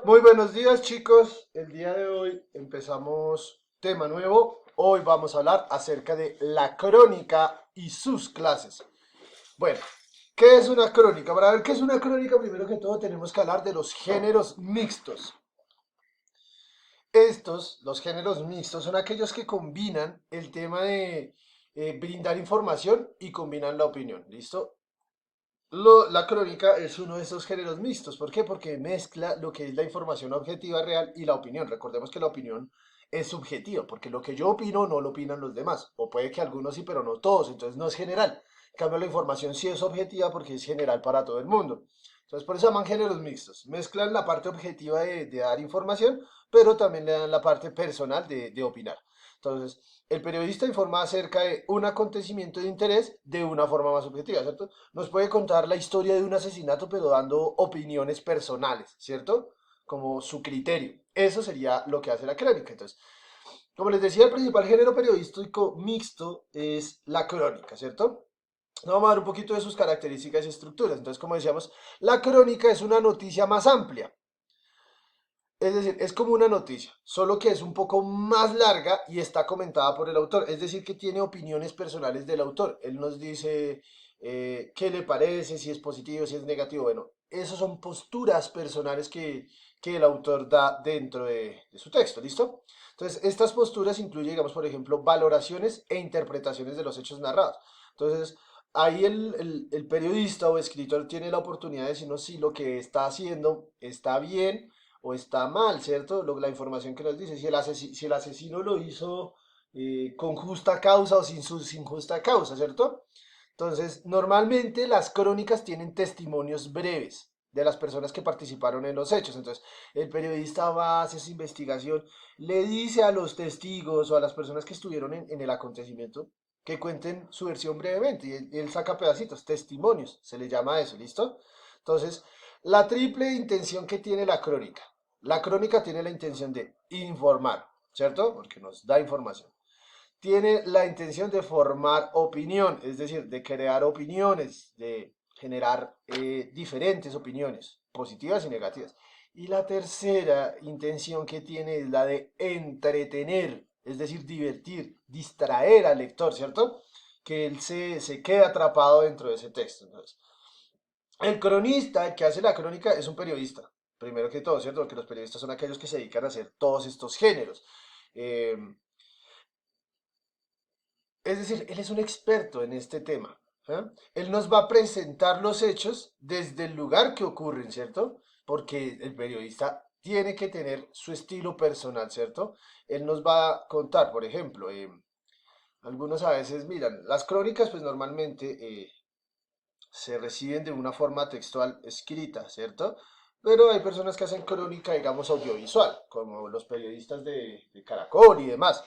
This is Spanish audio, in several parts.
Muy buenos días, chicos. El día de hoy empezamos tema nuevo. Hoy vamos a hablar acerca de la crónica y sus clases. Bueno, ¿qué es una crónica? Para ver qué es una crónica, primero que todo tenemos que hablar de los géneros mixtos. Los géneros mixtos, son aquellos que combinan el tema de brindar información y combinan la opinión. ¿Listo? La crónica es uno de esos géneros mixtos. ¿Por qué? Porque mezcla lo que es la información objetiva real y la opinión. Recordemos que la opinión es subjetiva, porque lo que yo opino no lo opinan los demás. O puede que algunos sí, pero no todos. Entonces no es general. En cambio, la información sí es objetiva porque es general para todo el mundo. Entonces, por eso llaman géneros mixtos. Mezclan la parte objetiva de dar información, pero también le dan la parte personal de opinar. Entonces, el periodista informa acerca de un acontecimiento de interés de una forma más objetiva, ¿cierto? Nos puede contar la historia de un asesinato, pero dando opiniones personales, ¿cierto? Como su criterio. Eso sería lo que hace la crónica. Entonces, como les decía, el principal género periodístico mixto es la crónica, ¿cierto? Vamos a ver un poquito de sus características y estructuras. Entonces, como decíamos, la crónica es una noticia más amplia. Es decir, es como una noticia, solo que es un poco más larga y está comentada por el autor. Es decir, que tiene opiniones personales del autor. Él nos dice qué le parece, si es positivo, si es negativo. Bueno, esas son posturas personales que el autor da dentro de su texto, ¿listo? Entonces, estas posturas incluyen, digamos, por ejemplo, valoraciones e interpretaciones de los hechos narrados. Entonces, ahí el periodista o escritor tiene la oportunidad de decirnos si lo que está haciendo está bien o está mal, ¿cierto? La información que nos dice, si el asesino lo hizo con justa causa o sin justa causa, ¿cierto? Entonces, normalmente las crónicas tienen testimonios breves de las personas que participaron en los hechos. Entonces, el periodista va, hace su investigación, le dice a los testigos o a las personas que estuvieron en el acontecimiento que cuenten su versión brevemente y él saca pedacitos, testimonios, se le llama eso, ¿listo? Entonces, la triple intención que tiene la crónica. La crónica tiene la intención de informar, ¿cierto? Porque nos da información. Tiene la intención de formar opinión, es decir, de crear opiniones, de generar diferentes opiniones, positivas y negativas. Y la tercera intención que tiene es la de entretener, es decir, divertir, distraer al lector, ¿cierto? Que él se quede atrapado dentro de ese texto. Entonces, el cronista, el que hace la crónica, es un periodista, primero que todo, ¿cierto? Porque los periodistas son aquellos que se dedican a hacer todos estos géneros. Eh, es decir, él es un experto en este tema. ¿Eh? Él nos va a presentar los hechos desde el lugar que ocurren, ¿cierto? Porque el periodista tiene que tener su estilo personal, ¿cierto? Él nos va a contar, por ejemplo, algunos a veces miran, las crónicas pues normalmente se reciben de una forma textual escrita, ¿cierto? Pero hay personas que hacen crónica, digamos, audiovisual, como los periodistas de Caracol y demás.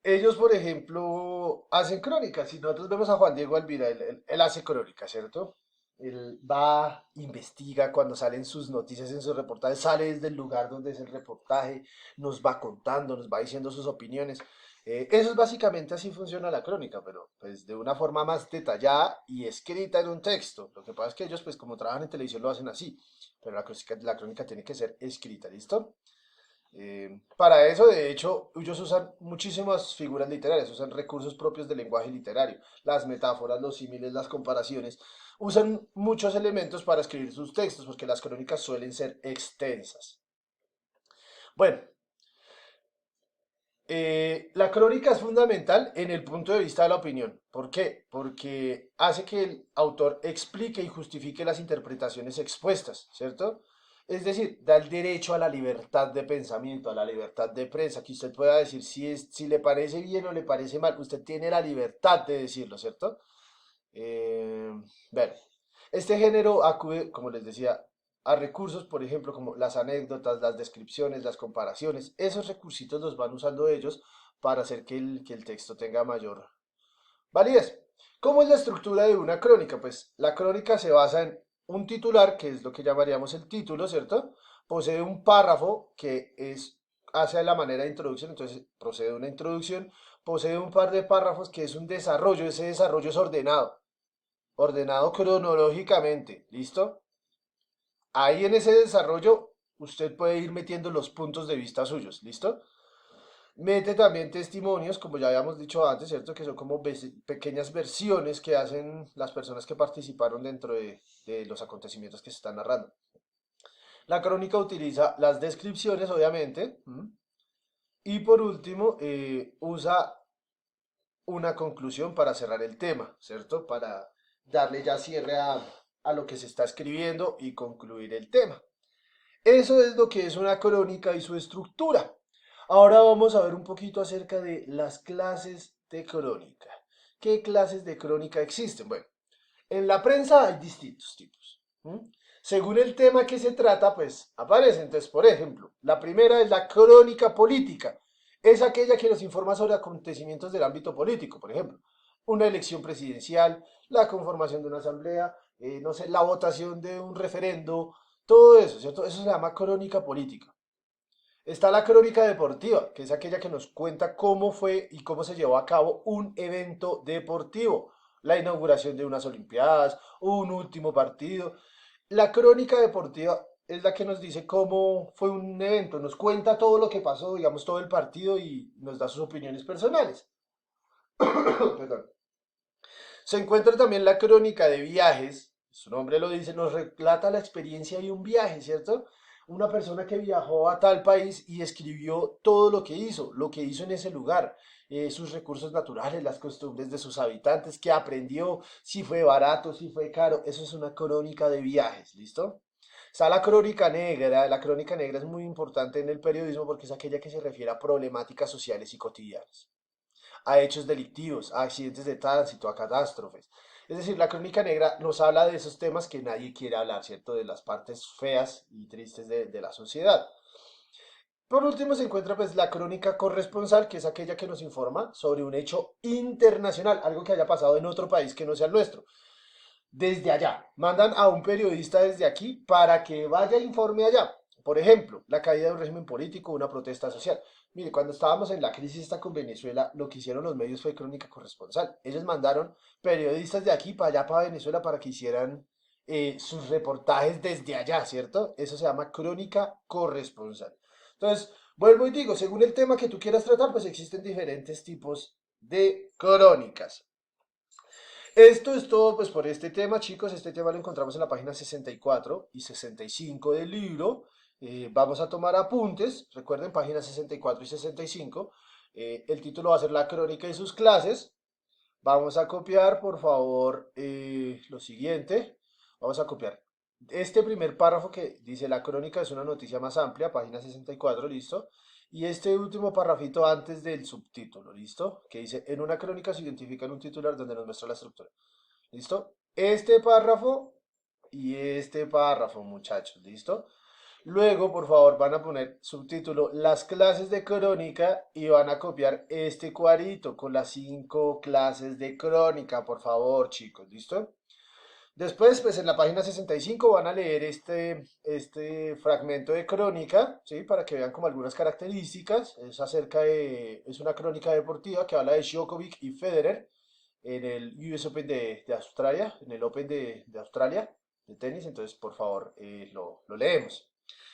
Ellos, por ejemplo, hacen crónicas. Si nosotros vemos a Juan Diego Alvira, él hace crónicas, ¿cierto? Él va, investiga cuando salen sus noticias en sus reportajes, sale desde el lugar donde es el reportaje, nos va contando, nos va diciendo sus opiniones. Eso es básicamente así funciona la crónica, pero pues de una forma más detallada y escrita en un texto. Lo que pasa es que ellos, pues como trabajan en televisión, lo hacen así, pero la crónica tiene que ser escrita, ¿listo? Para eso, de hecho, ellos usan muchísimas figuras literarias, usan recursos propios del lenguaje literario, las metáforas, los símiles, las comparaciones. Usan muchos elementos para escribir sus textos, porque las crónicas suelen ser extensas. Bueno, la crónica es fundamental en el punto de vista de la opinión. ¿Por qué? Porque hace que el autor explique y justifique las interpretaciones expuestas, ¿cierto? Es decir, da el derecho a la libertad de pensamiento, a la libertad de prensa, que usted pueda decir si le parece bien o le parece mal. Usted tiene la libertad de decirlo, ¿cierto? Eh, bueno, este género acude, como les decía, a recursos, por ejemplo, como las anécdotas, las descripciones, las comparaciones. Esos recursitos los van usando ellos para hacer que el texto tenga mayor validez. ¿Cómo es la estructura de una crónica? Pues la crónica se basa en un titular, que es lo que llamaríamos el título, ¿cierto? Posee un párrafo que hace la manera de introducción, entonces procede una introducción, posee un par de párrafos que es un desarrollo, ese desarrollo es ordenado cronológicamente, ¿listo? Ahí en ese desarrollo usted puede ir metiendo los puntos de vista suyos, ¿listo? Mete también testimonios, como ya habíamos dicho antes, ¿cierto? Que son como pequeñas versiones que hacen las personas que participaron dentro de los acontecimientos que se están narrando. La crónica utiliza las descripciones, obviamente, y por último, usa una conclusión para cerrar el tema, ¿cierto? Para darle ya cierre a lo que se está escribiendo y concluir el tema. Eso es lo que es una crónica y su estructura. Ahora vamos a ver un poquito acerca de las clases de crónica. ¿Qué clases de crónica existen? Bueno, en la prensa hay distintos tipos. Según el tema que se trata, pues aparece. Entonces, por ejemplo, la primera es la crónica política. Es aquella que nos informa sobre acontecimientos del ámbito político, por ejemplo, una elección presidencial, la conformación de una asamblea, no sé, la votación de un referendo, todo eso, ¿cierto? Eso se llama crónica política. Está la crónica deportiva, que es aquella que nos cuenta cómo fue y cómo se llevó a cabo un evento deportivo, la inauguración de unas Olimpiadas, un último partido. La crónica deportiva es la que nos dice cómo fue un evento, nos cuenta todo lo que pasó, digamos, todo el partido y nos da sus opiniones personales. Perdón. Se encuentra también la crónica de viajes, su nombre lo dice, nos relata la experiencia de un viaje, ¿cierto? Una persona que viajó a tal país y escribió todo lo que hizo en ese lugar, sus recursos naturales, las costumbres de sus habitantes, qué aprendió, si fue barato, si fue caro, eso es una crónica de viajes, ¿listo? Está la crónica negra es muy importante en el periodismo porque es aquella que se refiere a problemáticas sociales y cotidianas, a hechos delictivos, a accidentes de tránsito, a catástrofes. Es decir, la crónica negra nos habla de esos temas que nadie quiere hablar, ¿cierto? De las partes feas y tristes de la sociedad. Por último se encuentra pues la crónica corresponsal, que es aquella que nos informa sobre un hecho internacional, algo que haya pasado en otro país que no sea el nuestro. Desde allá, mandan a un periodista desde aquí para que vaya e informe allá. Por ejemplo, la caída de un régimen político, una protesta social. Mire, cuando estábamos en la crisis esta con Venezuela, lo que hicieron los medios fue crónica corresponsal. Ellos mandaron periodistas de aquí para allá, para Venezuela, para que hicieran sus reportajes desde allá, ¿cierto? Eso se llama crónica corresponsal. Entonces, vuelvo y digo, según el tema que tú quieras tratar, pues existen diferentes tipos de crónicas. Esto es todo pues por este tema, chicos. Este tema lo encontramos en la página 64 y 65 del libro. Vamos a tomar apuntes. Recuerden, páginas 64 y 65. El título va a ser La crónica y sus clases. Vamos a copiar, por favor, lo siguiente. Vamos a copiar este primer párrafo que dice la crónica es una noticia más amplia, página 64, listo. Y este último párrafito antes del subtítulo, listo. Que dice, en una crónica se identifica en un titular donde nos muestra la estructura. ¿Listo? Este párrafo y este párrafo, muchachos, ¿listo? Luego, por favor, van a poner subtítulo Las clases de crónica y van a copiar este cuadrito con las 5 clases de crónica, por favor, chicos, ¿listo? Después, pues en la página 65 van a leer este fragmento de crónica, ¿sí? Para que vean como algunas características. Es una crónica deportiva que habla de Djokovic y Federer en el US Open de Australia, en el Open de Australia de tenis. Entonces, por favor, lo leemos.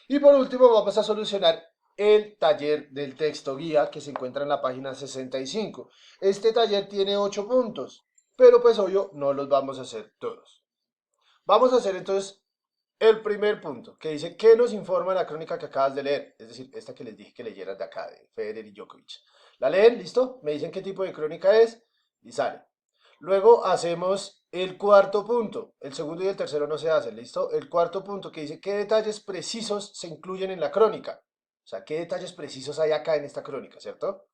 Y por último, vamos a solucionar el taller del texto guía que se encuentra en la página 65. Este taller tiene 8 puntos, pero pues obvio no los vamos a hacer todos. Vamos a hacer entonces el primer punto, que dice, ¿qué nos informa la crónica que acabas de leer? Es decir, esta que les dije que leyeran de acá, de Federer y Djokovic. ¿La leen? ¿Listo? Me dicen qué tipo de crónica es y sale. Luego hacemos el cuarto punto. El segundo y el tercero no se hacen, ¿listo? El cuarto punto que dice, ¿qué detalles precisos se incluyen en la crónica? O sea, ¿qué detalles precisos hay acá en esta crónica, ¿cierto?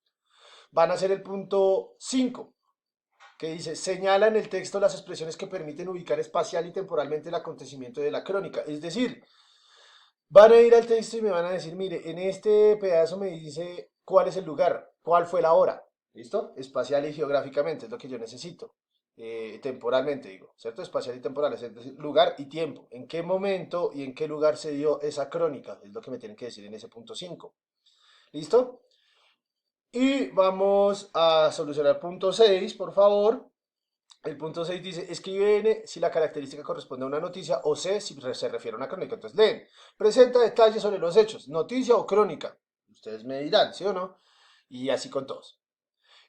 Van a ser el punto 5 que dice, señala en el texto las expresiones que permiten ubicar espacial y temporalmente el acontecimiento de la crónica. Es decir, van a ir al texto y me van a decir, mire, en este pedazo me dice cuál es el lugar, cuál fue la hora. ¿Listo? Espacial y geográficamente es lo que yo necesito. Temporalmente digo, ¿cierto? Espacial y temporal, es decir, lugar y tiempo. ¿En qué momento y en qué lugar se dio esa crónica? Es lo que me tienen que decir en ese punto 5. ¿Listo? Y vamos a solucionar punto 6, por favor. El punto 6 dice, escribe N si la característica corresponde a una noticia o C si se refiere a una crónica. Entonces leen, presenta detalles sobre los hechos, noticia o crónica. Ustedes me dirán, ¿sí o no? Y así con todos.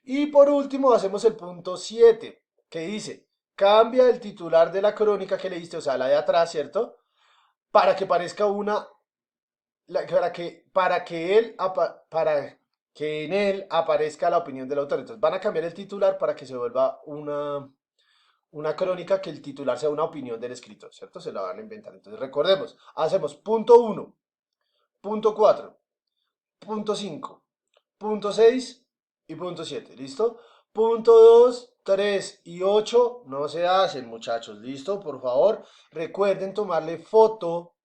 Y por último hacemos el punto 7 que dice, cambia el titular de la crónica que leíste, o sea, la de atrás, ¿cierto? Para que parezca una, para que en él aparezca la opinión del autor. Entonces van a cambiar el titular para que se vuelva una crónica que el titular sea una opinión del escritor, ¿cierto? Se la van a inventar. Entonces recordemos, hacemos punto uno, punto 4, punto 5, punto 6 y punto 7, ¿listo? Punto 2, 3 y 8 no se hacen, muchachos, ¿listo? Por favor, recuerden tomarle foto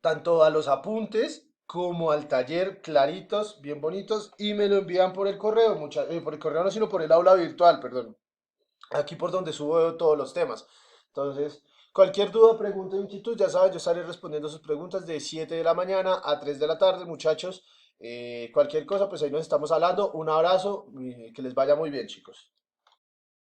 tanto a los apuntes como al taller claritos, bien bonitos, y me lo envían por el correo, por el correo no, sino por el aula virtual, perdón, aquí por donde subo todos los temas. Entonces, cualquier duda, pregunta o inquietud, ya saben, yo estaré respondiendo sus preguntas de 7 de la mañana a 3 de la tarde, muchachos. Cualquier cosa, pues ahí nos estamos hablando. Un abrazo, que les vaya muy bien, chicos.